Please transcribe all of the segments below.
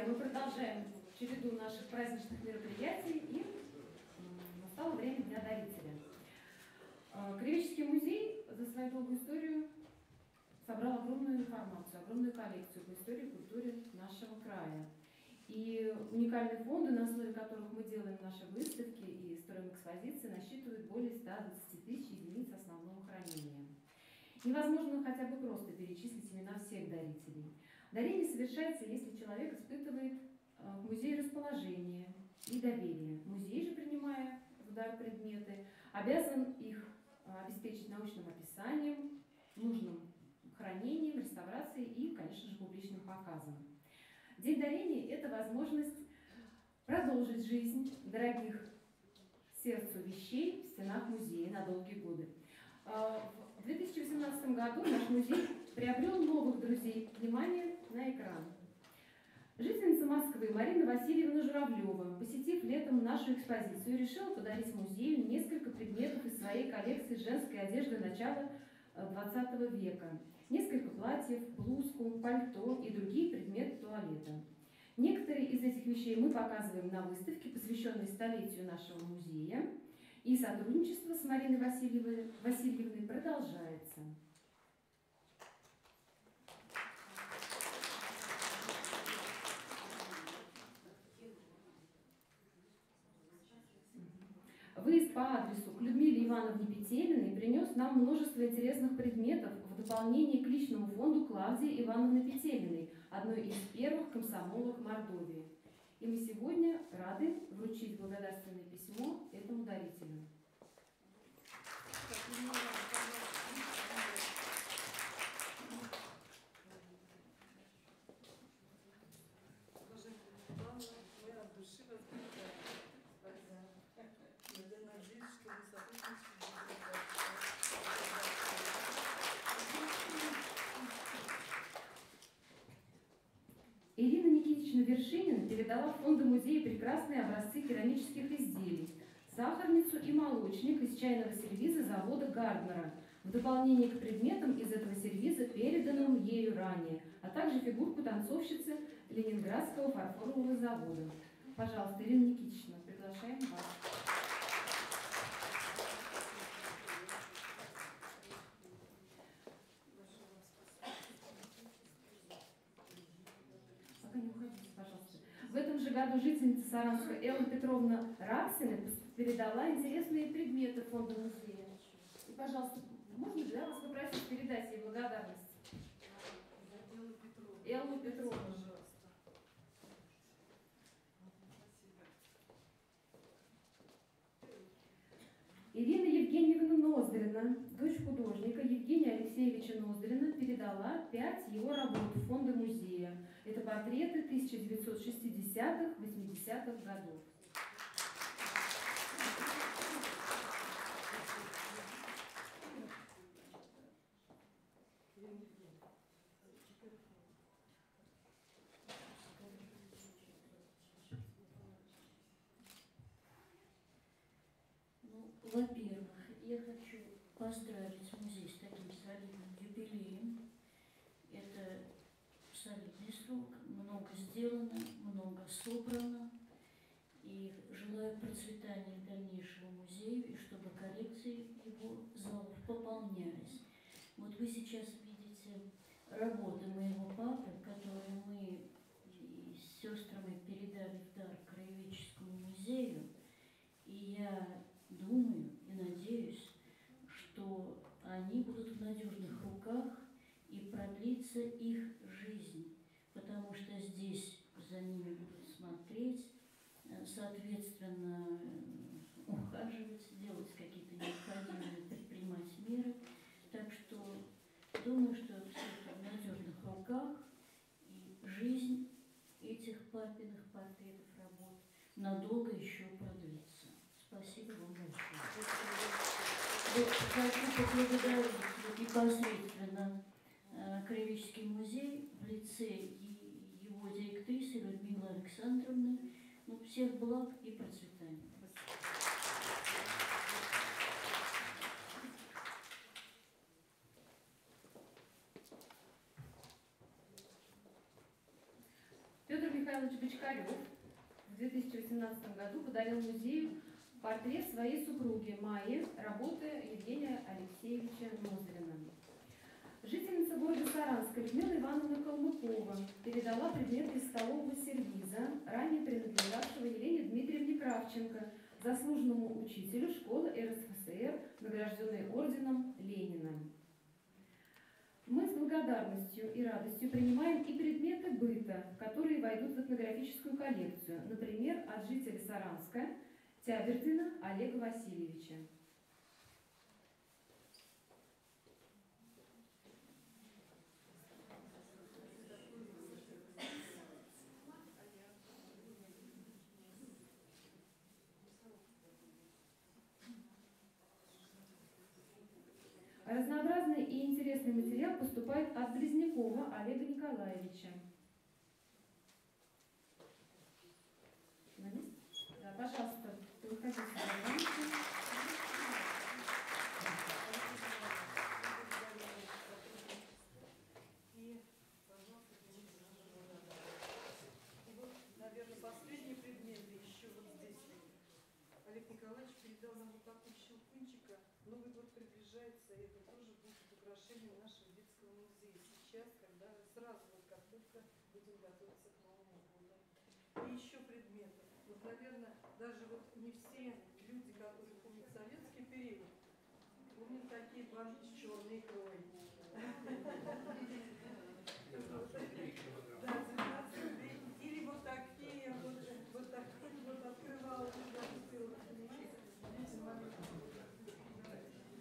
друзья, мы продолжаем череду наших праздничных мероприятий, и настало время Дня дарителя. Краеведческий музей за свою долгую историю собрал огромную информацию, огромную коллекцию по истории и культуре нашего края. И уникальные фонды, на основе которых мы делаем наши выставки и строим экспозиции, насчитывают более 120 тысяч единиц основного хранения. Невозможно хотя бы просто перечислить имена всех дарителей. Дарение совершается, если человек испытывает к музею расположение и доверие. Музей же, принимая в дар предметы, обязан их обеспечить научным описанием, нужным хранением, реставрацией и, конечно же, публичным показом. День дарения – это возможность продолжить жизнь дорогих сердцу вещей в стенах музея на долгие годы. В 2018 году наш музей приобрел новых друзей. Внимание на экран. Жительница Москвы Марина Васильевна Журавлева, посетив летом нашу экспозицию, решила подарить музею несколько предметов из своей коллекции женской одежды начала XX века. Несколько платьев, блузку, пальто и другие предметы туалета. Некоторые из этих вещей мы показываем на выставке, посвященной столетию нашего музея. И сотрудничество с Мариной Васильевной продолжается. Выезд по адресу к Людмиле Ивановне Петелиной принес нам множество интересных предметов в дополнение к личному фонду Клавдии Ивановны Петелиной, одной из первых комсомолок Мордовии. И мы сегодня рады вручить благодарственное письмо этому дарителю. Ирина Никитична Вершинина передала в фонды музея прекрасные образцы керамических изделий, сахарницу и молочник из чайного сервиза завода Гарднера, в дополнение к предметам из этого сервиза, переданным ею ранее, а также фигурку танцовщицы Ленинградского фарфорового завода. Пожалуйста, Ирина Никитична, приглашаем вас. Не уходите, пожалуйста. В этом же году жительница Саранска Элла Петровна Раксина передала интересные предметы фонда музея. И, пожалуйста, можно ли вас попросить передать ей благодарность? Эллу Петровну. Ирина Евгеньевна Ноздрина, дочь художника Евгения Алексеевича Ноздрина, передала 5 его работ в фонды музея. Это портреты 1960-80-х годов. Во-первых, я хочу поздравить музей с таким солидным юбилеем. Это солидный срок, много сделано, много собрано. И желаю процветания дальнейшего музею, и чтобы коллекции его залов пополнялись. Вот вы сейчас видите работы моего папы, которые мы с сестрами передали в дар Краеведческому музею. И я думаю и надеюсь, что они будут в надежных руках и продлится их жизнь, потому что здесь за ними будут смотреть, соответственно, ухаживать, делать какие-то необходимые, предпринимать меры. Так что думаю, что все это в надежных руках, и жизнь этих папиных портретов работ надолго еще продлится. Спасибо вам большое. Хочу поблагодарить непосредственно Краеведческий музей в лице его директрисы Людмилы Александровны. Всех благ и процветания. Петр Михайлович Михайлович Бочкарев в 2018 году подарил музею портрет своей супруги Майи, работы Евгения Алексеевича Ноздрина. Жительница города Саранска Людмила Ивановна Калмыкова передала предметы из столового сервиза, ранее принадлежавшего Елене Дмитриевне Кравченко, заслуженному учителю школы РСФСР, награжденной орденом Ленина. Мы с благодарностью и радостью принимаем и предметы быта, которые войдут в этнографическую коллекцию, например, от жителя Саранска Тябердина Олега Васильевича. Разнообразный и интересный материал поступает от Близнякова Олега Николаевича. Да, пожалуйста, выходите. Наверное, последний предмет еще вот здесь. Олег Николаевич передал нам вот такую щелкунчика. Новый год приближается, и это тоже будет украшением нашего детского музея. Сейчас, когда сразу вот как только будем готовиться к Новому году. И еще предметы. Вот, наверное, даже вот не все люди, которые помнят советский период, помнят такие банки с черной икрой. Да, 19 рублей. Или вот такие, вот такие вот открывал.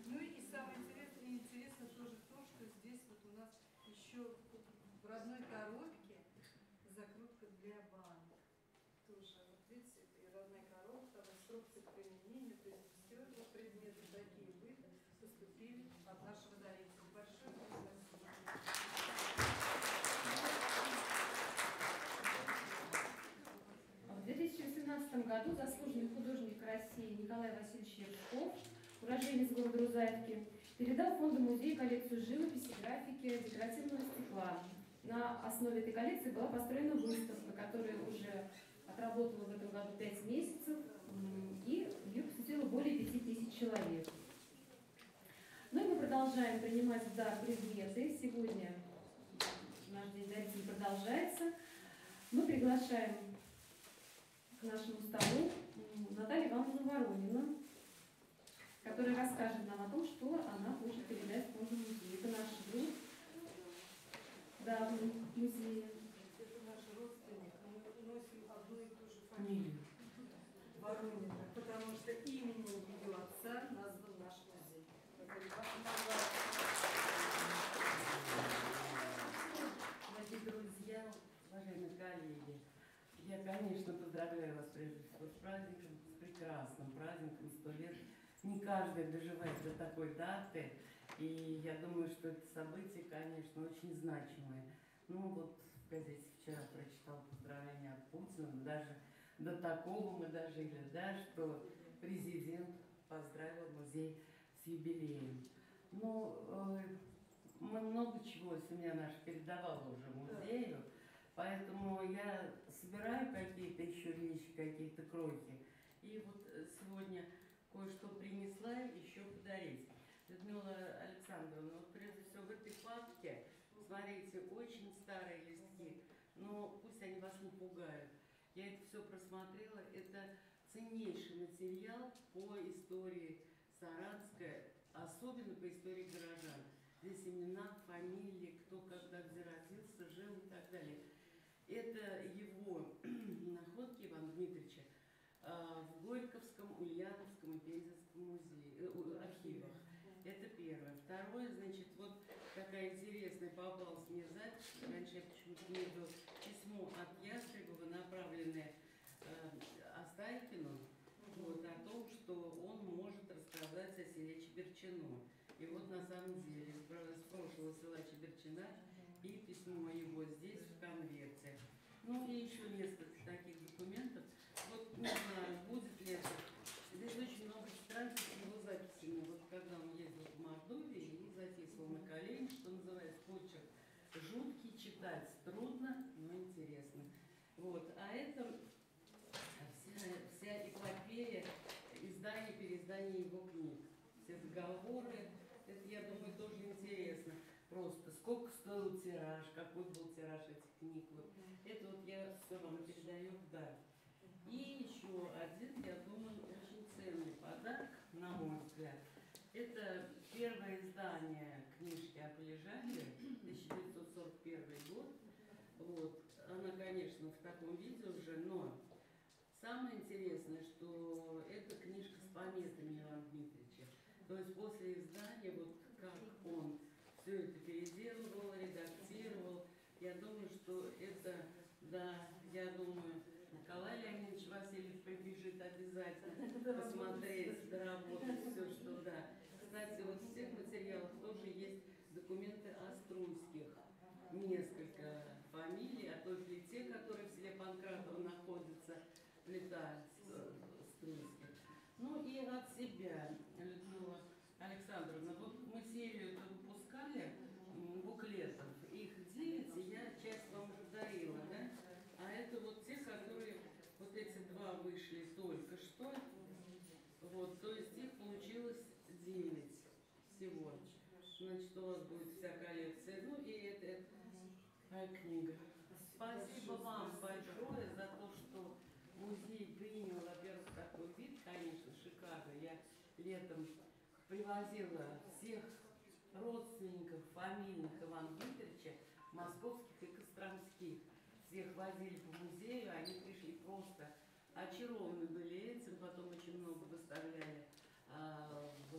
Ну и самое интересное тоже то, что здесь вот у нас еще в родной коробке закрутка для банок. Тоже, вот видите, это и родная коробка, там инструкция к применению, то есть все вот предметы такие быта поступили от нашего дарителя. Большое спасибо. В 2018 году заслуженный художник России Николай Васильевич Ершков, уроженец города Рузаевки, передал фонду музея коллекцию живописи, графики, декоративного стекла. На основе этой коллекции была построена выставка, которая уже отработала в этом году 5 месяцев, и ее посетило более 5000 человек. Ну и мы продолжаем принимать в дар предметы. Сегодня наш день дарителей продолжается. Мы приглашаем к нашему столу Наталью Ивановну Воронину, которая расскажет нам о том, что она хочет передать фонду музея. Это наш друг, да, в музее. Это наш родственник. Мы носим одну и ту же фамилию. Воронина, потому что именем ее отца назван наш музей. Дорогие друзья, уважаемые коллеги, я, конечно, поздравляю вас прежде всего с праздником, с прекрасным праздником, 100 лет. Не каждый доживает до такой даты, и я думаю, что это событие, конечно, очень значимое. Ну вот в газете вчера прочитала поздравления от Путина, даже до такого мы дожили, да, что президент поздравил музей с юбилеем. Ну, мы много чего, семья наша передавала уже музею, поэтому я собираю какие-то еще вещи, какие-то крохи. И вот сегодня кое-что принесла еще подарить. Людмила Александровна, вот прежде всего в этой папке, смотрите, очень старые листки, но пусть они вас не пугают. Я это все просмотрела, это ценнейший материал по истории Саранска, особенно по истории горожан. Здесь имена, фамилии, кто когда где родился, жил и так далее. Это его находки Ивана Дмитриевича в Горьковском, Ульяновском и Пензенском архивах. Это первое. Второе, значит, вот такая интересная попалась мне запись. Раньше я почему-то не было письмо от Ястребова, направленное Остайкину, вот, о том, что он может рассказать о селе Чеберчино. И вот на самом деле с прошлого села Чеберчина и письмо его здесь в конверте. Ну и еще несколько таких документов. Вот не знаю, будет ли это. Здесь очень много страниц с его записями. Вот когда он ездил в Мордовии и записывал на колени, что называется, почерк жуткий, читать трудно, но интересно. Вот. издание его книг. Все договоры, это, я думаю, тоже интересно. Просто сколько стоил тираж, какой был тираж этих книг. Вот. Это вот я все вам передаю в дар. И еще один, я думаю, очень ценный подарок, на мой взгляд. Это первое издание книжки о Полежаеве, 1941 год. Вот. Она, конечно, в таком виде уже, но самое интересное, что это книжка с пометами Ивана Дмитриевича. То есть после издания, вот как он все это переделывал, редактировал, я думаю, что это, да, я думаю, Николай Леонидович Васильев прибежит обязательно посмотреть, доработать все, что да. Кстати, вот в всех материалах тоже есть документы о Струйских. Несколько фамилий, а то ли те, которые в селе Панкратово находятся, плита Струйских. Ну и от себя, Людмила Александровна, вот мы серию выпускали буклетов, их 9, и я часть вам уже дарила, да? А это вот те, которые, вот эти два вышли только что, вот, то есть их получилось 9 всего. Значит, у вас будет вся коллекция. Ну и это книга. Спасибо вам большое за то, что музей принял, во-первых, такой вид, конечно, шикарный. Я летом привозила всех родственников фамильных Ивана Дмитриевича, московских и костромских. Всех возили по музею, они пришли просто очарованы были этим, потом очень много выставляли в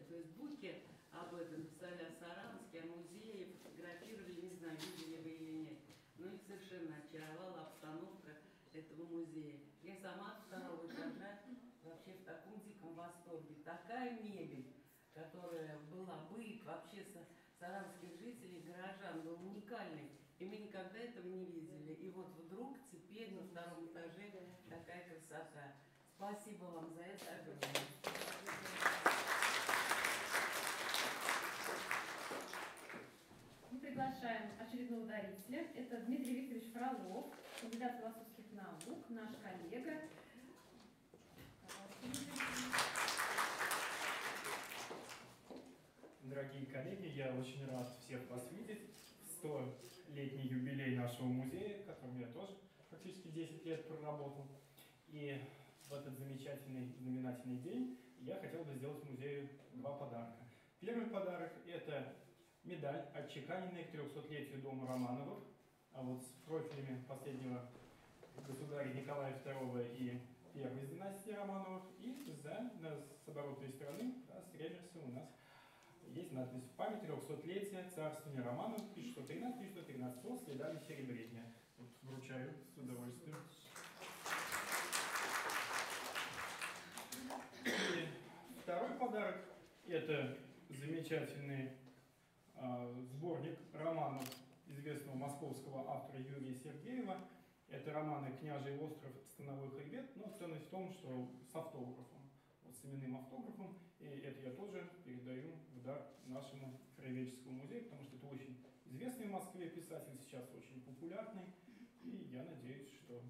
Фейсбуке об этом, писали о Саранске, о музее, фотографировали, не знаю, видели вы или нет. Но их совершенно очаровала обстановка этого музея. Я сама от второго этажа вообще в таком диком восторге. Такая мебель, которая была, быт вообще саранских жителей, горожан, был уникальный. И мы никогда этого не видели. И вот вдруг теперь на втором этаже такая красота. Спасибо вам за это огромное. Мы приглашаем очередного дарителя. Это Дмитрий Викторович Фролов, кандидат философских наук, наш коллега. Дорогие коллеги, я очень рад всех вас видеть. 100-летний юбилей нашего музея, в котором я тоже практически 10 лет проработал. И в этот замечательный знаменательный день я хотел бы сделать музею два подарка. Первый подарок – это медаль, отчеканенная к 300-летию дома Романовых, а вот с профилями последнего государя Николая II и первой из династии Романовых. И с оборотной стороны, да, с реверса у нас есть надпись: в память 300-летия царствования Романовых 1113-1113 с следами серебрения. Вот, вручаю с удовольствием. И второй подарок – это замечательный сборник романов известного московского автора Юрия Сергеева. Это романы «Княжий остров», «Становой хребет», но ценность в том, что с автографом, вот с именным автографом. И это я тоже передаю в дар нашему краеведческому музею, потому что это очень известный в Москве писатель, сейчас очень популярный. И я надеюсь, что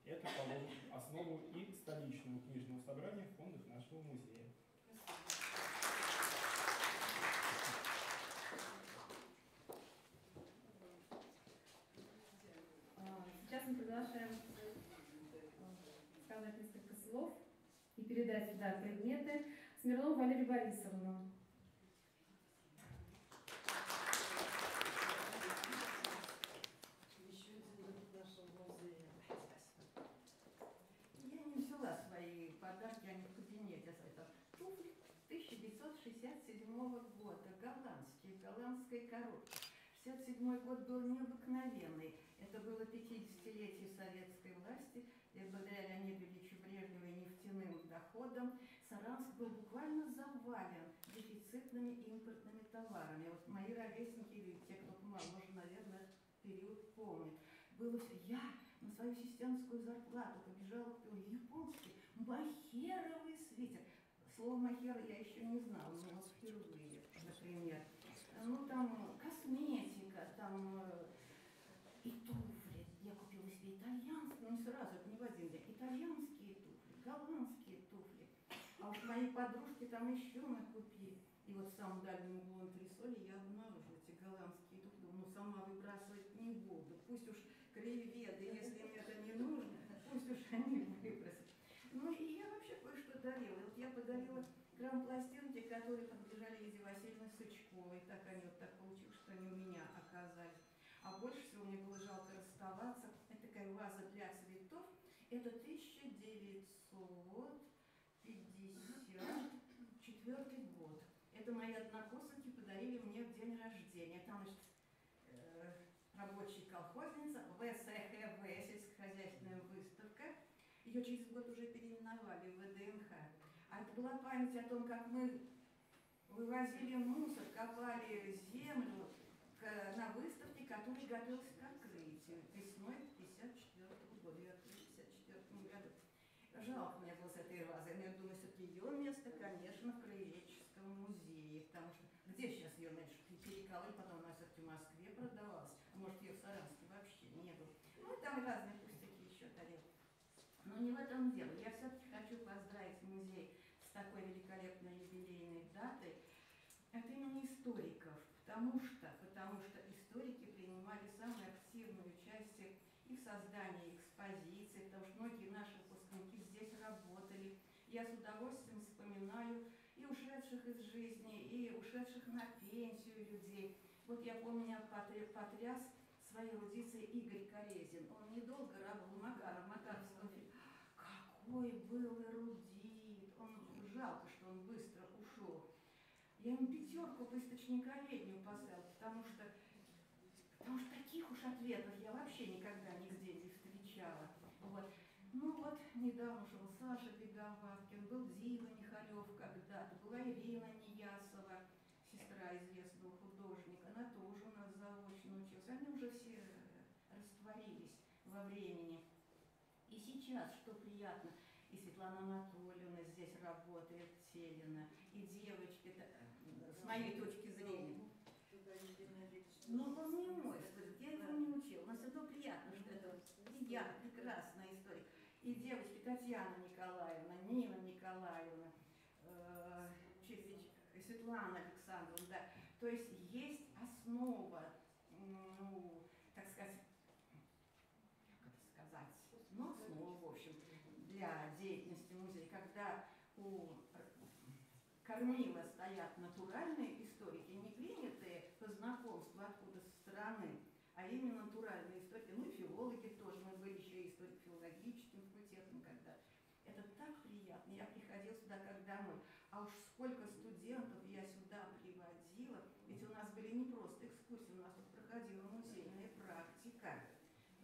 это положит основу и столичного книжного собрания в фондах нашего музея. Сейчас мы приглашаем сказать несколько слов и передать сюда предметы Смирнову Валерию Борисовну. Еще один друг нашего музея. Я не взяла свои подарки, они в кабинете. Это туфли 1967 года, голландской коробки. 1967 год был необыкновенный. Это было 50-летие советской власти, и благодаря Леониду Ильичу Брежневу и нефтяным доходам Саранск был буквально завален дефицитными импортными товарами. Вот мои ровесники, или те, кто помоложе, наверное, период помнят. Было все. Я на свою сестринскую зарплату побежала, купила японский махеровый свитер. Слово махера я еще не знала, но вот впервые, например. Ну, там косметика, там и туфли. Я купила себе итальянские, ну не сразу, это не в один день. Итальянские туфли, голландские туфли. А может, моей подружке там еще накупи. И вот в самом дальнем углу антресоли я обнаружила эти голландские туфли. Ну, сама выбрасывать не буду. Пусть уж краеведы, если им это не нужно, пусть уж они выбросят. Ну и я вообще кое-что дарила. Вот я подарила грамм-пластинки, которые принадлежали Лидии Васильевне Сычковой. Так они вот так получилось, что они у меня оказались. А больше всего мне было жалко расставаться. Это такая ваза для цветов. Это 1954 год. Это мои однокурсники подарили мне в день рождения. Там, значит, рабочая колхозница, ВСХВ, сельскохозяйственная выставка. Ее через год уже переименовали в ВДНХ. А это была память о том, как мы вывозили мусор, копали землю на выставке, которая готовилась к открытию весной 1954 года. Ее открыли в 1954 году. Жалко мне было с этой вазой, но я думаю, все-таки ее место, конечно, в краеведческом музее, потому что где сейчас ее, знаешь, перекололи, потом она все-таки в Москве продавалась, а может ее в Саранске вообще не было. Ну, там разные пустяки еще тарелки. Но не в этом дело. Я все-таки хочу поздравить музей с такой великолепной юбилейной датой от имени историков, потому что историки принимали самое активное участие и в создании экспозиции, потому что многие наши выпускники здесь работали. Я с удовольствием вспоминаю и ушедших из жизни, и ушедших на пенсию людей. Вот я помню, меня потряс своей эрудицией Игорь Корезин. Он недолго работал в Макаровском фильме. Какой был эрудит! Жалко, что он быстро ушел. Я ему 5 по источниковедению поставила, потому что таких уж ответов я вообще никогда нигде не встречала. Вот. Ну вот, недавно ушел Саша Беговаткин, был Дима Михалев когда-то, была Ирина Неясова, сестра известного художника, она тоже у нас заочно училась. Они уже все растворились во времени. И сейчас, что приятно, и Светлана Анатольевна здесь работает, Телина, и девочки, с моей точки зрения. Ну, он не мой, я его не учил, но все равно приятно, что это я, прекрасная история. И девочки Татьяна Николаевна, Нина Николаевна, Светлана Александровна, да. То есть есть основа, ну, так сказать, ну, основа, в общем, для деятельности музея, когда у кормила стоят натуральные историки, не принятые по знакомству откуда со стороны, а именно натуральные историки, ну и филологи тоже, мы были еще и историко-филологическим факультетом когда. Это так приятно, я приходила сюда как домой, а уж сколько студентов я сюда приводила, ведь у нас были не просто экскурсии, у нас тут проходила музейная практика,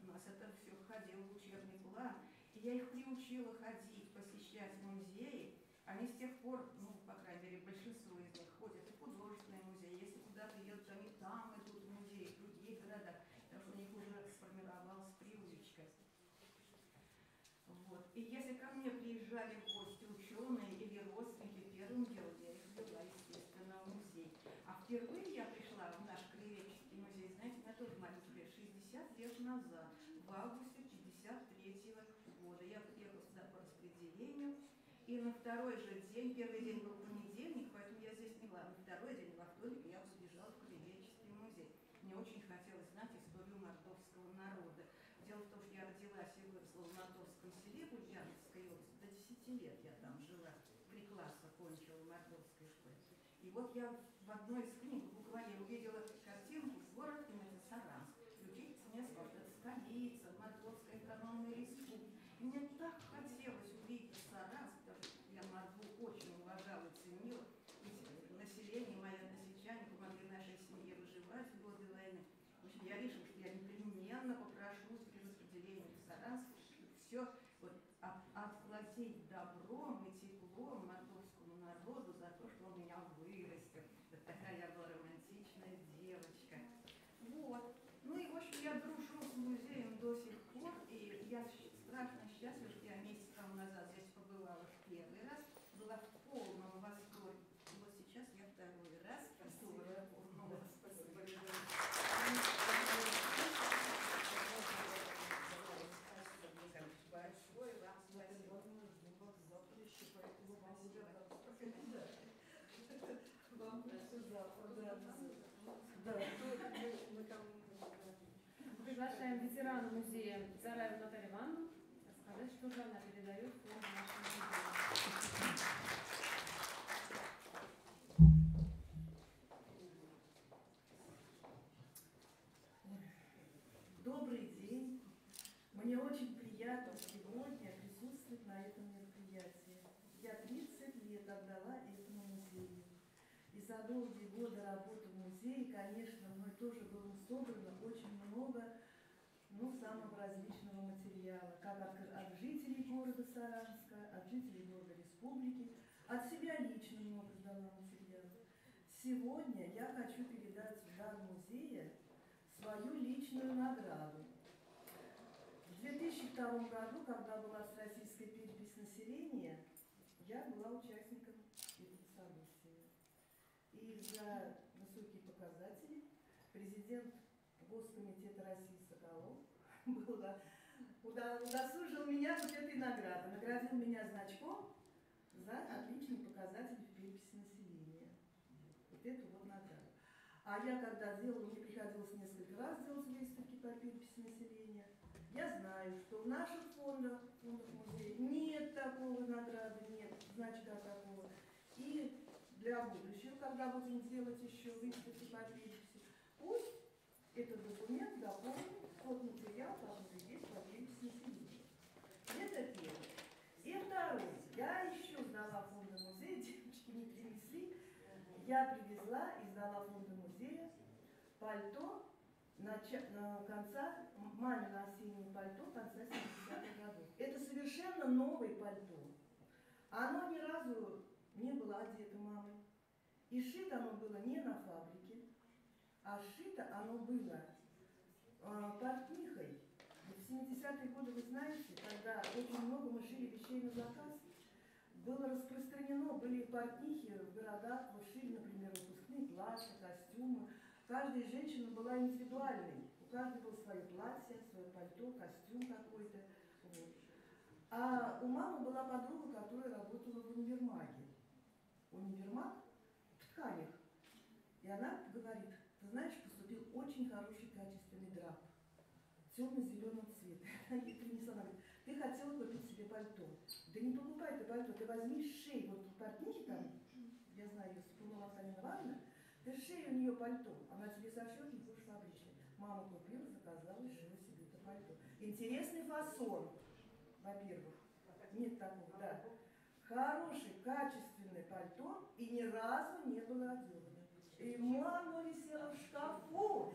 у нас это все входило в учебный план, и я их приучила ходить, посещать музеи. Они с тех пор, ну, по крайней мере, большинство из них ходят и в художественные музеи. Если куда-то едут, они там идут в музеи, в других городах, потому что у них уже сформировалась привычка. Вот. И если ко мне приезжали в гости ученые или родственники, первым делом я их вела, естественно, в музей. А впервые я пришла в наш краеведческий музей, знаете, на тот момент, 60 лет назад, в августе 1953 года. Я приехала сюда по распределению. И на второй же день, первый день был понедельник, поэтому я здесь не была. На второй день, во вторник, я побежала в краеведческий музей. Мне очень хотелось знать историю мордовского народа. Дело в том, что я родилась и выросла в Мордовском селе, в Ульяновской области. До 10 лет я там жила. 3 класса кончила в Мордовской школе. И вот я в одной из книг буквально увидела картинку «Город имени Саранск». И учительница мне сказала, что это столица Мордовской автономной республики. И мне так хотелось увидеть Саранск, потому что я Мордву очень уважала и ценила. Ведь население, мои односельчане помогли нашей семье выживать в годы войны. В общем, я решила, что я непременно попрошу при распределении в Саранск, чтобы все вот, отплатить добром и теплом мордовскому народу за то, что он меня вырастил. Вот такая я была романтичная девочка. Вот. Ну и, в общем, я дружу с музеем до сих пор, и я страшно счастлива, что я месяц тому назад здесь побывала в первый раз, была в полном восторге. И вот сейчас я второй раз тоже в полном восторге. Большое вам спасибо. Да. Да. Приглашаем ветерана музея Зараеву Наталью Ивановну рассказать, что же она передает в фонд нашему музею. Добрый день. Мне очень приятно сегодня присутствовать на этом мероприятии. Я 30 лет отдала этому музею. И за долгие годы работы в музее, конечно, мной тоже было собрано очень много самого различного материала, как от жителей города Саранска, от жителей города Республики, от себя лично много сдала материала. Сегодня я хочу передать в дар музея свою личную награду. В 2002 году, когда была всероссийская перепись населения, я была участником этого события. И за высокие показатели президент Госкомитета России Соколов удосужил меня вот этой награды. Наградил меня значком за отличные показатели в переписи населения. Вот эту вот награду. А я когда делала, мне приходилось несколько раз делать выставки по переписи населения, я знаю, что в наших фондах музея нет такого награды, нет значка такого. И для будущего, когда будем делать еще выставки по переписи, пусть этот документ дополнит тот материал, который есть по переписи населения. Это первое. И второе. Я еще сдала фонду музея, девочки не принесли. Я привезла и сдала фонду музея пальто мамино осеннее пальто конца 70-х годов. Это совершенно новое пальто. Оно ни разу не было одето мамой. И шито оно было не на фабрике, а шито оно было портнихой. В 70-е годы, вы знаете, когда очень много мы шили вещей на заказ, было распространено, были портнихи в городах, вот шили, например, выпускные платья, костюмы. Каждая женщина была индивидуальной. У каждой было свое платье, свое пальто, костюм какой-то. Вот. А у мамы была подруга, которая работала в универмаге. Универмаг в тканях. И она говорит: ты знаешь, поступил очень хороший качественный драп темно-зеленого цвета. Она ей принесла, она говорит: ты хотела купить себе пальто. Да не покупай ты пальто, ты возьми шей, вот у портнихи там, я знаю ее, Супрунова Антонина Ивановна, ты шей у нее пальто, она тебе сошьет, не будешь фабричной. Мама купила, заказала и шила себе это пальто. Интересный фасон, во-первых. Нет такого, да. Хорошее, качественное пальто, и ни разу не было отдергано. И оно висело в шкафу.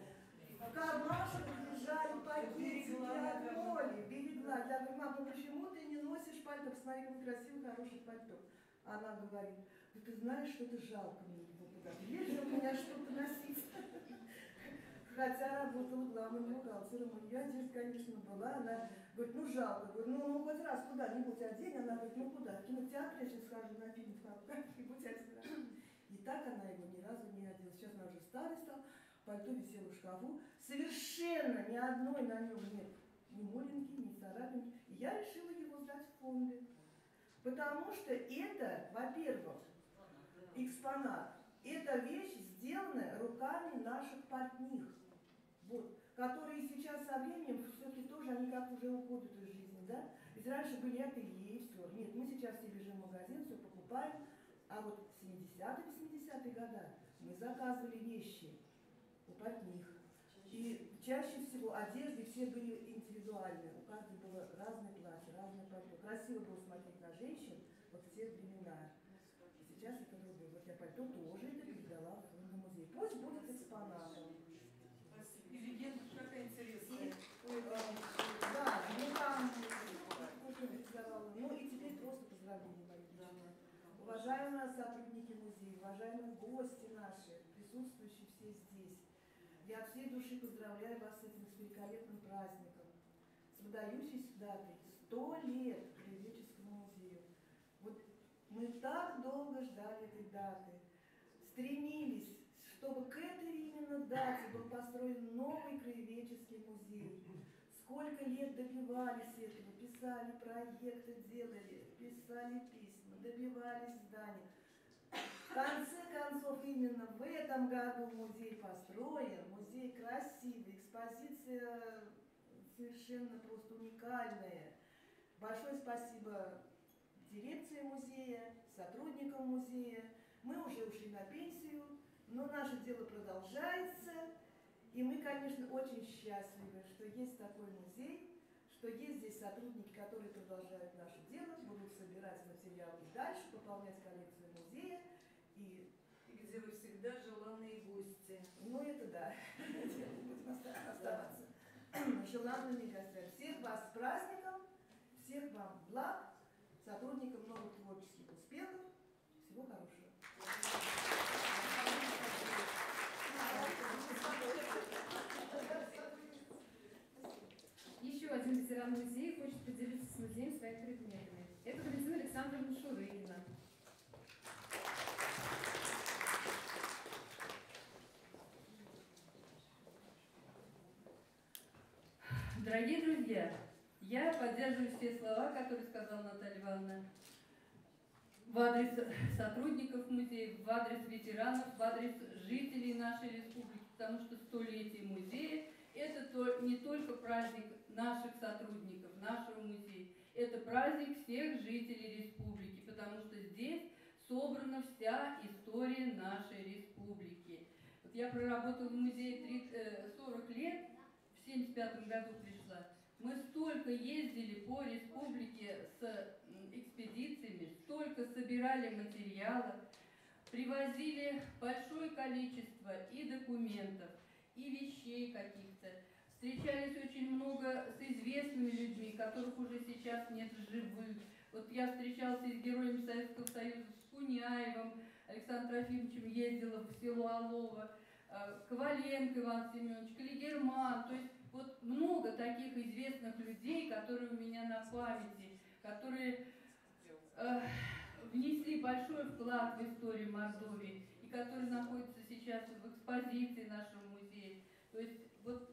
В кармашек лежали пакетики от моли, берегла. Я говорю: мама, ну почему ты не носишь пальто? Посмотри, какое красивое, хорошее пальто. Она говорит: да ты знаешь, что это жалко мне его куда-то. Есть же у меня что-то носить. Хотя работала главным бухгалтером. У нее одежда, конечно, была. Она говорит: ну жалко. Говорю: ну хоть раз куда-нибудь одень. Она говорит: ну куда? В кинотеатр я сейчас схожу на фильм как-нибудь один раз. И так она его ни разу не одела. Сейчас она уже старый стал. Пальто висело в шкафу. Совершенно ни одной на нем нет ни моленьки, ни царапинки. И я решила его сдать в фонды. Потому что это, во-первых, экспонат. Это вещь, сделанная руками наших портних. Вот, которые сейчас со временем все-таки тоже, они как уже уходят из жизни, да? Ведь раньше были ателье и все. Нет, мы сейчас все бежим в магазин, все покупаем. А вот в 70-80-е годы мы заказывали вещи у портних. И чаще всего одежды все были индивидуальные. У каждой было разное платье, разное пальто. Красиво было смотреть на женщин вот в те времена. Сейчас это другое. Вот я пальто тоже это передала в фонд музей. Пусть будет экспонатом. И легенда какая интересная. Да, ну там тоже передавала. Ну и теперь просто поздравления мои. Уважаемые сотрудники музея, уважаемые гости наши, присутствующие все здесь, я от всей души поздравляю вас с этим великолепным праздником, с выдающейся датой 100 лет Краеведческому музею. Вот мы так долго ждали этой даты, стремились, чтобы к этой именно дате был построен новый краеведческий музей. Сколько лет добивались этого, писали проекты, делали, писали письма, добивались здания. В конце концов, именно в этом году музей построен, музей красивый, экспозиция совершенно просто уникальная. Большое спасибо дирекции музея, сотрудникам музея. Мы уже ушли на пенсию, но наше дело продолжается. И мы, конечно, очень счастливы, что есть такой музей, что есть здесь сотрудники, которые продолжают наше дело, будут собирать материалы и дальше, пополнять коллекцию музея. И Где вы всегда желанные гости. ну это да, будем оставаться желанными гостями. Всех вас с праздником, всех вам благ, сотрудникам новых творческих успехов. Всего хорошего. Еще один ветеран музея хочет поделиться с музеем своими предметами. Это Валентина Александровна Шурыгина. Дорогие друзья, я поддерживаю все слова, которые сказала Наталья Ивановна в адрес сотрудников музея, в адрес ветеранов, в адрес жителей нашей республики, потому что столетие музея – это не только праздник наших сотрудников, нашего музея, это праздник всех жителей республики, потому что здесь собрана вся история нашей республики. Вот я проработала в музее 40 лет, в 1975 году пришла. Мы столько ездили по республике с экспедициями, столько собирали материалов, привозили большое количество и документов, и вещей каких-то. Встречались очень много с известными людьми, которых уже сейчас нет в живых. Вот я встречалась с героями Советского Союза, с Куняевым, Александром Трофимовичем, ездила в село Алово, Коваленко Иван Семенович, Клигерман, то есть вот много таких известных людей, которые у меня на памяти, которые внесли большой вклад в историю Мордовии и которые находятся сейчас в экспозиции нашего музея. То есть вот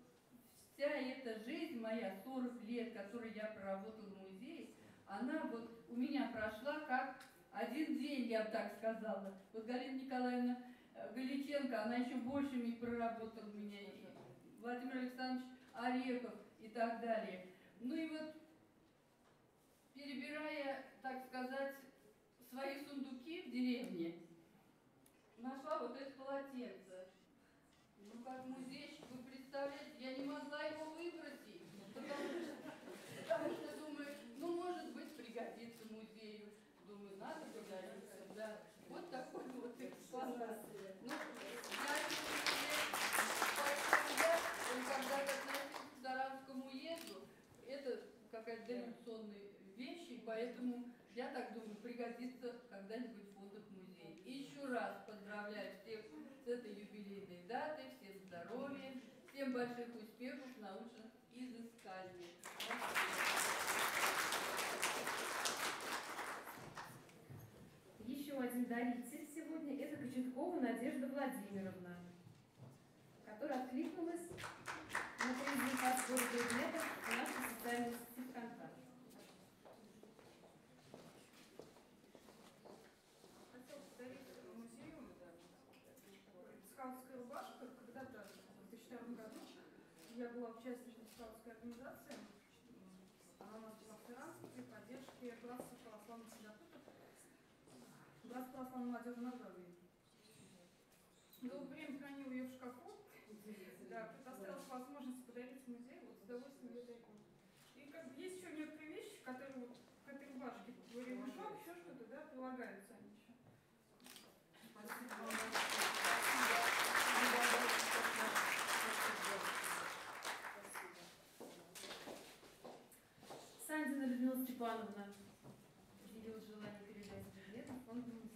вся эта жизнь моя, 40 лет, которую я проработала в музее, она вот у меня прошла как один день, я бы так сказала. Вот Галина Николаевна Галиченко, она еще большими проработала у меня, и Владимир Александрович Орехов и так далее. Ну и вот, перебирая, так сказать, свои сундуки в деревне, нашла вот это полотенце. Ну, как музейщик, вы представляете, я не могла его выбросить, потому что думаю, ну, может быть, пригодится музею. Думаю, надо пригодится, да. Вот такой вот экспонат. Ну, когда относился к Саратовскому уезду, это какая-то дореволюционная вещь, и поэтому, я так думаю, пригодится когда-нибудь в фондах музея. И еще раз поздравляю всех с этой юбилейной датой, всем здоровья, всем больших успехов в научных изысканиях. Еще один даритель сегодня – это Кочеткова Надежда Владимировна, которая откликнулась на призыв от сбора предметов в нашей социальной сети ВКонтакте. Хотел подарить музею скаутская рубашка. Когда-то в 2002 году я была участником скаутской организации. Она у нас была в Саранске при поддержке Братства православных следопытов, Братства православной молодежи Мордовии. Долгое время хранила ее в шкафу. Да, предоставилась возможность подарить музею, вот с удовольствием ее дарю. И как бы есть еще некоторые вещи, которые вот к этой рубашке, ремешок, еще что-то, да, прилагаются они еще. Спасибо вам большое. Сандина Людмила Степановна изъявила желание передать предметы в фонд музея.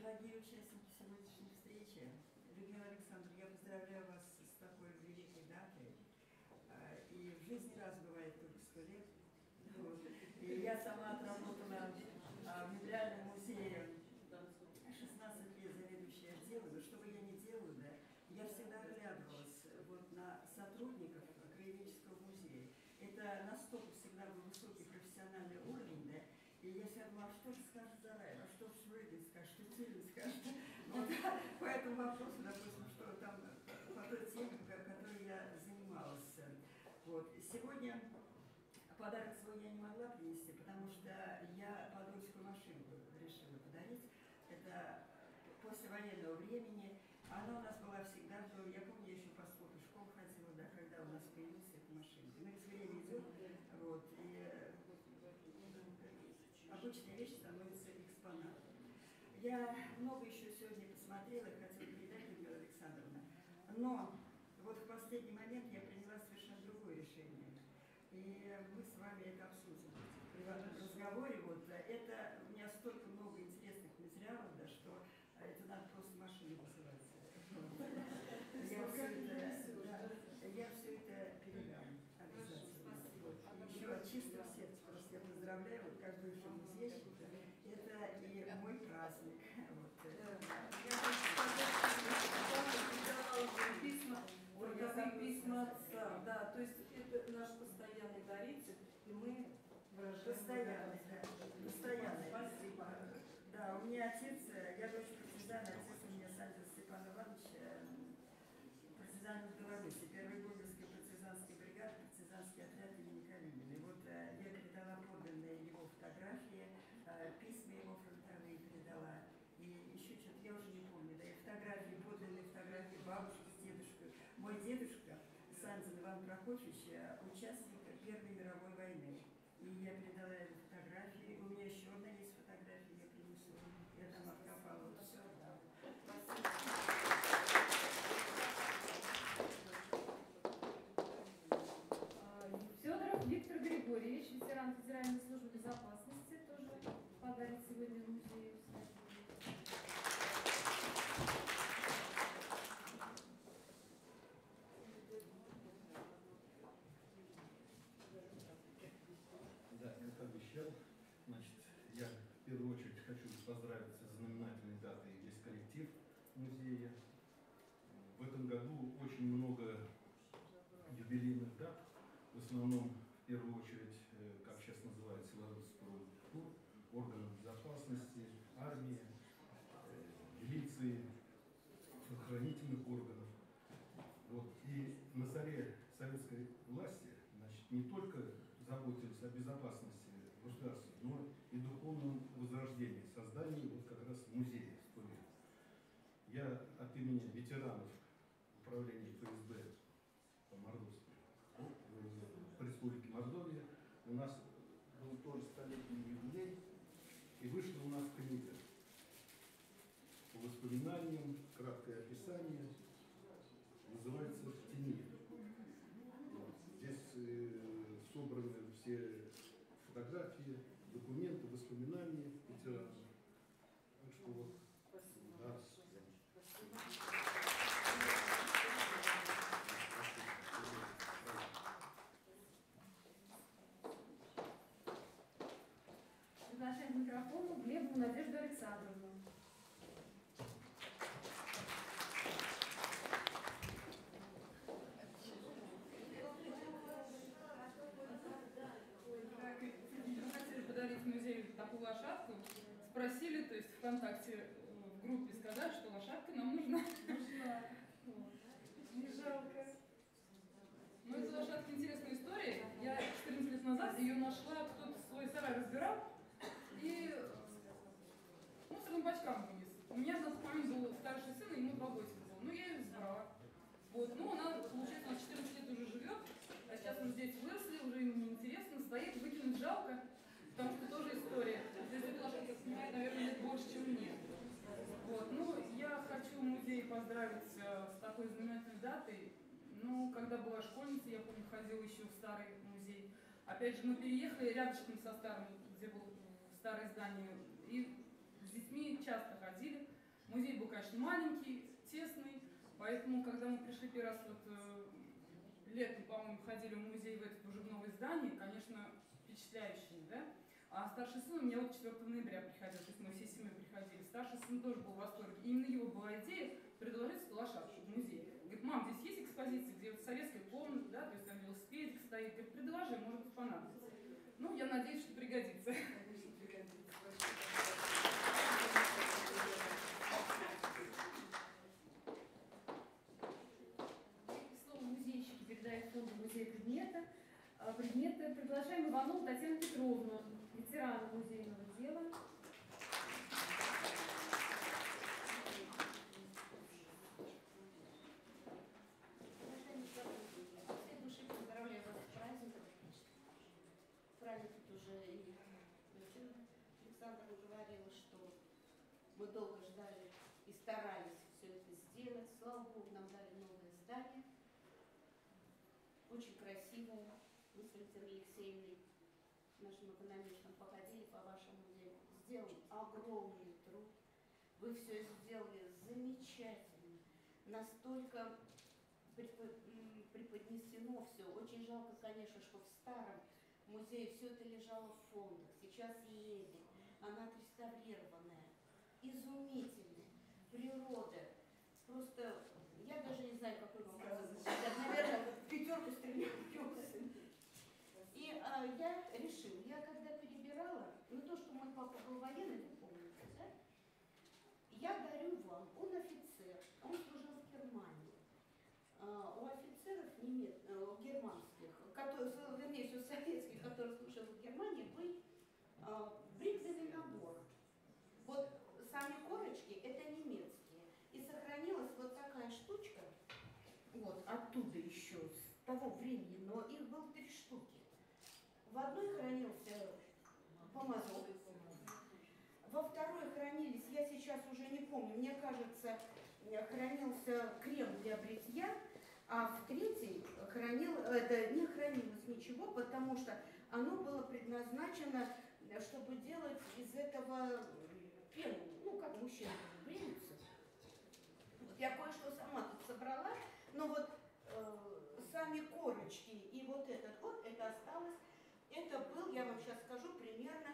Дорогие участники сегодняшней встречи, Людмила Александровна, я поздравляю вас с такой великой датой. И в жизни раз бывает только 100 лет. Вот. И я сама отработала в Мемориальном музее 16 лет заведующей отделом. И что бы я ни Это послевоенного времени. Она у нас была всегда в доме. Я помню, я еще по спорту в школу ходила, да, когда у нас появилась эта машина. Мы с временем идем, вот, и обычная вещь становится экспонатом. Я много еще сегодня посмотрела и хотела передать, Людмила Александровна, но вот в последний момент я приняла совершенно другое решение. И мы с вами это обсудим в приватном разговоре. Вот, это у меня столько много интересных материалов, да, что это надо просто машину вызывать. Я все это передам обязательно. И еще от чистого сердца просто я поздравляю вот как бывший музейщик. Это и мой праздник. Вот. Письма отца, да, то есть это наш постоянный даритель, и мы выражаем Постоянный. Спасибо. Да, у меня отец, я дочь партизана, отец у меня Сальдо Степан Иванович, партизан из Беларуси, первый гоголевский партизанский бригад, партизанский отряд имени Калинина. И вот я передала подлинные его фотографии, письма его фронтовые передала, и еще что-то, я уже не помню, да, и фотографии, подлинные фотографии бабушки с дедушкой. Мой дедушка, Санзин Иван Прокофьевич, участник Первой мировой войны. И я передала ему фотографии, у меня еще одна есть фотография, я принесу, я там откопала вот все. Федоров Виктор Григорьевич, ветеран Федеральной службы безопасности, тоже подарит сегодня музею. Да, как обещал, значит, я в первую очередь хочу поздравить с знаменательной датой весь коллектив музея. В этом году очень много юбилейных дат, в основном, в первую очередь, как сейчас называют, силовых структур, органов безопасности, армии, милиции, правоохранительных органов. Вот. И на заре советской власти, значит, не только заботились о безопасности государства, но и духовном возрождении, создании вот как раз музея 100 лет. Я от имени ветеранов управления ФСБ по Мордовской, по Республике Мордовия, у нас был тоже 100-летний юбилей, и вышла у нас книга по воспоминаниям, краткое описание, называется «В тени». Здесь собраны все фотографии, документы, воспоминания ветеранов. Так что вот, да. Приглашаем к микрофону Глебову Надежду Александровну. Подарить музею такую лошадку, спросили, то есть ВКонтакте в группе сказали, что лошадка нам нужна. Не жалко. Ну, это лошадка интересная история. Я 14 лет назад ее нашла, кто-то свой сарай разбирал и мусорным бачкам вынес. У меня на тот момент был старший сын, ему 2 годика было. Ну, я ее забрала. Вот, ну, она, получается, у нас 14 лет уже живет, а сейчас уже дети выросли, уже им неинтересно, стоит, выкинуть жалко, потому что тоже история. Здесь эта лошадка снимает, наверное, лет больше, чем мне. Вот, ну, я хочу музей поздравить с такой знаменательной датой. Ну, когда была школьницей, я помню, ходила еще в старый музей. Опять же, мы переехали рядышком со старым, где было старое здание, и с детьми часто ходили. Музей был, конечно, маленький, тесный, поэтому, когда мы пришли первый раз, вот летом, по-моему, ходили в музей в это уже в новое здание, конечно, впечатляющий, да? А старший сын у меня вот 4 ноября приходил, то есть мы всей семьей приходили. Старший сын тоже был в восторге. И именно его была идея предложить эту лошадку в музей. Говорит, мам, здесь есть экспозиция, где вот советская комната, да, то есть там велосипедик стоит. Говорит, предложи, может быть, понадобится. Ну, я надеюсь, что пригодится. Слово музейщики передают фонду музея предметы. Приглашаем Иванову Татьяну Петровну, ветерана музейного дела. Александра говорила, что мы долго ждали и старались все это сделать. Слава Богу, нам дали новое здание. Очень красивое. Мы с Валентиной Алексеевной, нашим экономистом, походили по вашему музею. Сделан огромный труд. Вы все сделали замечательно. Настолько преподнесено все. Очень жалко, конечно, что в старом музее все это лежало в фондах. Сейчас едем. Она отреставрированная. Изумительная. Природа. Просто я даже не знаю, какой вам сказать. Наверное, пятерку с 3 плюсами. И я решила, я когда перебирала, ну то, что мой папа был военный, вы помните, да? Я дарю вам, он офицер, он служил в Германии. У офицеров германских, вернее, всего советских, которые служили в Германии, был бритвенный набор. Вот сами корочки это немецкие. И сохранилась вот такая штучка, вот оттуда еще, с того времени, но их было 3 штуки. В одной хранился помазок, во второй хранились, я сейчас уже не помню, мне кажется, хранился крем для бритья, а в третьей не хранилось ничего, потому что оно было предназначено, чтобы делать из этого пену, ну как мужчины бреются. Вот я кое-что сама тут собрала, но вот сами корочки и вот это осталось. Это был, я вам сейчас скажу примерно,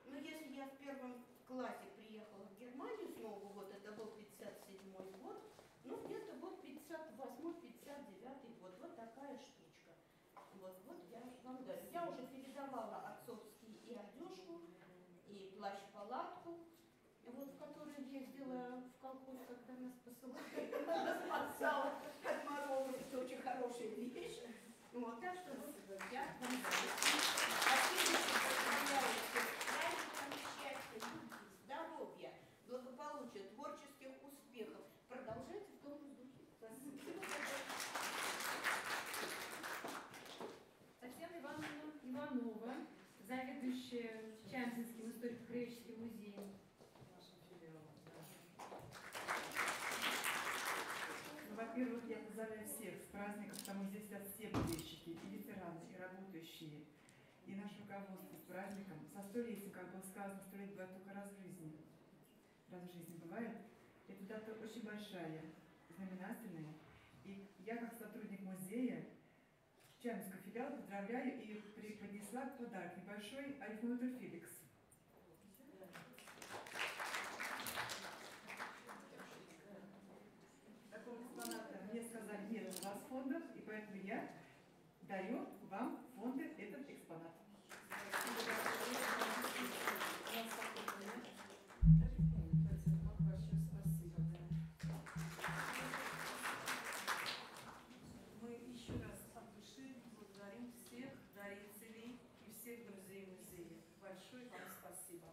ну если я в 1 классе приехала в Германию с Нового года, это был 57-й год, ну где-то вот 58-59 год, вот такая штучка. Вот я вам дарю. Я уже передавала отцовские и одежку, и плащ-палатку, вот в которую ездила в колхоз, когда нас посылали, нас спасала от мороза, это очень хорошая вещь. Вот, так что вот я вам счастья, здоровья, благополучия, творческих успехов. Продолжайте в том же духе. Спасибо. Татьяна Ивановна Иванова, заведующая Чамзинским историко-краеведческим музеем. Во-первых, я поздравляю всех с праздником, потому что здесь сидят все болельщики, и ветераны, и работающие, и наше руководство с праздником, со 100-летием, как было сказано, 100 лет бывает только раз в жизни. Раз в жизни бывает. Эта дата очень большая, знаменательная. И я, как сотрудник музея, Чаминского филиала, поздравляю и преподнесла подарок небольшой арифмометр Феликс. Мне сказали, нет у вас фондов, и поэтому я даю вам фонды этот экспонат. Мы еще раз от души благодарим всех дарителей и всех друзей музея. Большое вам спасибо.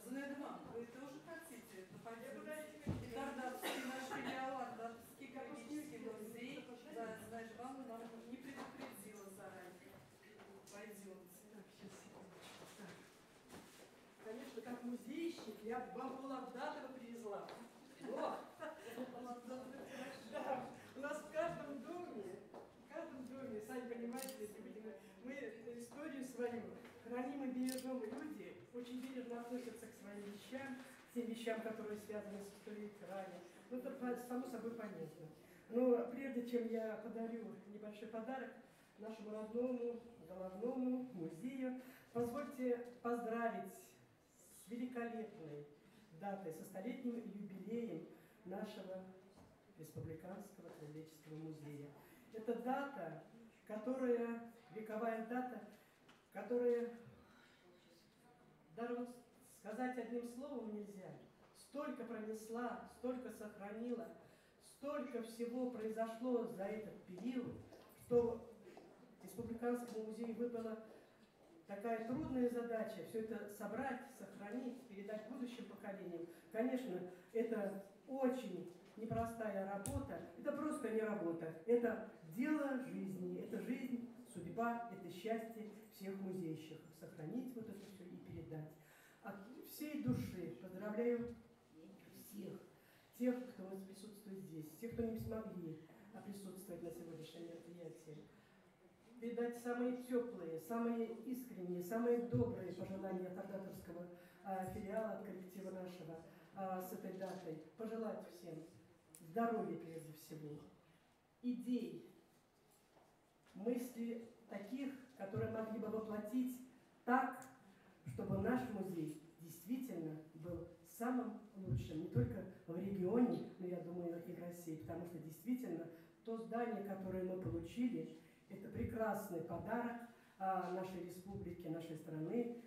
Зинаида, вы тоже хотите? Дардатский наш филиал, Дардатский краеведческий музей. Да, Зинаида Ивановна нам не предупредила заранее. Пойдемте. Конечно, как музейщик, я вам Павловдатова привезла. Вот. Да, у нас в каждом доме, сами понимаете, мы историю свою храним и бережем. Люди очень бережно относятся к своим вещам, тем вещам, которые связаны с историей края. Ну, это само собой понятно. Но прежде чем я подарю небольшой подарок нашему родному головному музею, позвольте поздравить с великолепной датой, со 100-летним юбилеем нашего Республиканского краеведческого музея. Это дата, вековая дата, которая, даже вот сказать одним словом нельзя, столько пронесла, столько сохранила, столько всего произошло за этот период, что Республиканскому музею выпала такая трудная задача все это собрать, сохранить, передать будущим поколениям. Конечно, это очень непростая работа, это просто не работа, это дело жизни, это жизнь. судьба, это счастье всех музейщиков. Сохранить вот это все и передать. От всей души поздравляю всех, тех, кто присутствует здесь, тех, кто не смогли присутствовать на сегодняшнем мероприятии. Передать самые теплые, самые искренние, самые добрые пожелания от ордатовского филиала, от коллектива нашего с этой датой. Пожелать всем здоровья прежде всего, идей, мыслей таких, которые могли бы воплотить так, чтобы наш музей действительно был самым лучшим, не только в регионе, но, я думаю, и в России, потому что действительно то здание, которое мы получили, это прекрасный подарок нашей республике, нашей страны,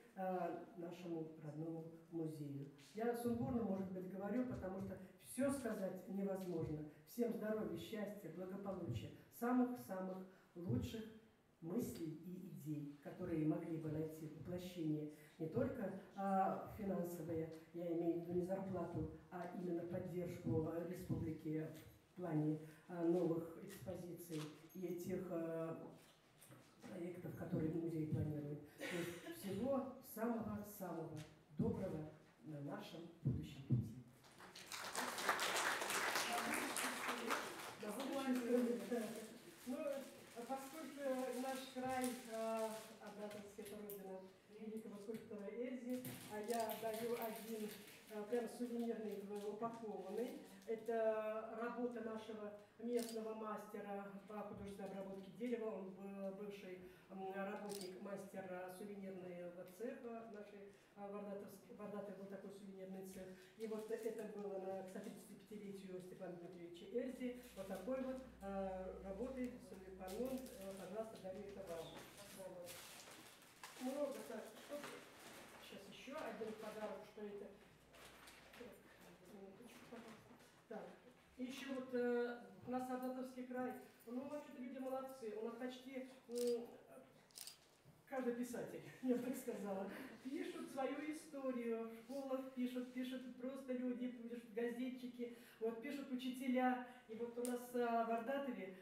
нашему родному музею. Я сумбурно, может быть, говорю, потому что все сказать невозможно. Всем здоровья, счастья, благополучия, самых-самых лучших мыслей и идей, которые могли бы найти воплощение не только финансовые, я имею в виду не зарплату, а именно поддержку республики в плане новых экспозиций и тех проектов, которые музей планирует. То есть всего самого-самого доброго на нашем будущем пути. Ну, поскольку наш край, Ордатовская родина великого скульптора Эльзи, я даю один прям сувенирный, упакованный. Это работа нашего местного мастера по художественной обработке дерева. Он был бывший работник, мастер сувенирного цеха нашей в Ордатове был такой сувенирный цех. И вот это было на 135-летию Степана Дмитриевича Эльзи. Вот такой вот работой, пожалуйста, дарю это вам. Много так. Сейчас еще один подарок, что это. Так. И еще вот у нас Ордатовский край. Ну, вообще-то люди молодцы. У нас почти каждый писатель, я бы так сказала, пишут свою историю, в школах пишут просто люди, пишут газетчики, вот пишут учителя. И вот у нас в Ордатове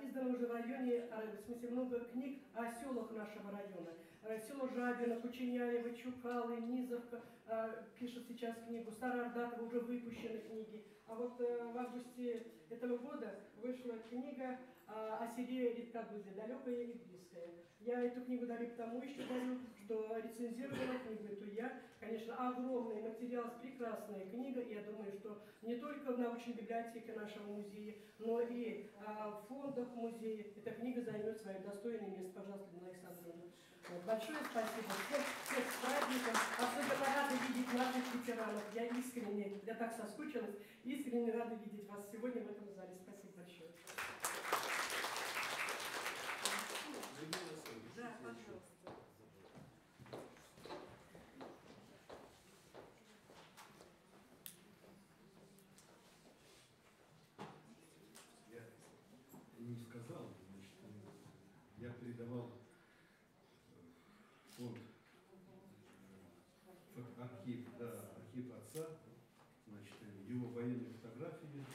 издано уже в районе, в смысле, много книг о селах нашего района. Село Жабино, Кучиняево, Чукалы, Низовка пишут сейчас книгу. Старое Ордатово уже выпущены книги. А вот в августе этого года вышла книга о селе Редкодубе, далекое и близкое. Я эту книгу дарю потому еще дарю, что рецензировала книгу эту я. Конечно, огромный материал, прекрасная книга. И я думаю, что не только в научной библиотеке нашего музея, но и в фондах музея эта книга займет свое достойное место. Пожалуйста, Лена Александровна. Вот, большое спасибо. Всех с праздником. Особенно рада видеть наших ветеранов. Я искренне, я так соскучилась, искренне рада видеть вас сегодня в этом зале. Спасибо большое. Да, пожалуйста. Я не сказал, значит, я передавал фонд архив отца, значит, его военные фотографии.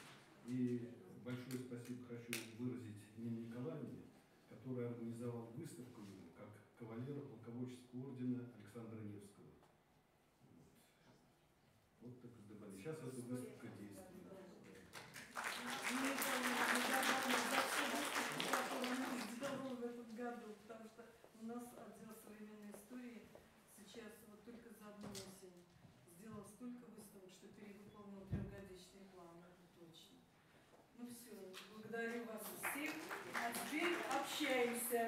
И большое спасибо хочу выразить Нине Николаевне, которая организовала выставку как кавалера полководческого ордена Александра Невского. Вот так добавили. Сейчас эта выставка действует. Здорово в этом году, потому что у нас отдел современной истории сейчас вот только за одну осень сделал столько выставок, что перевыполнил трехгодичный план, это точно. Ну все, благодарю вас всех, а теперь общаемся.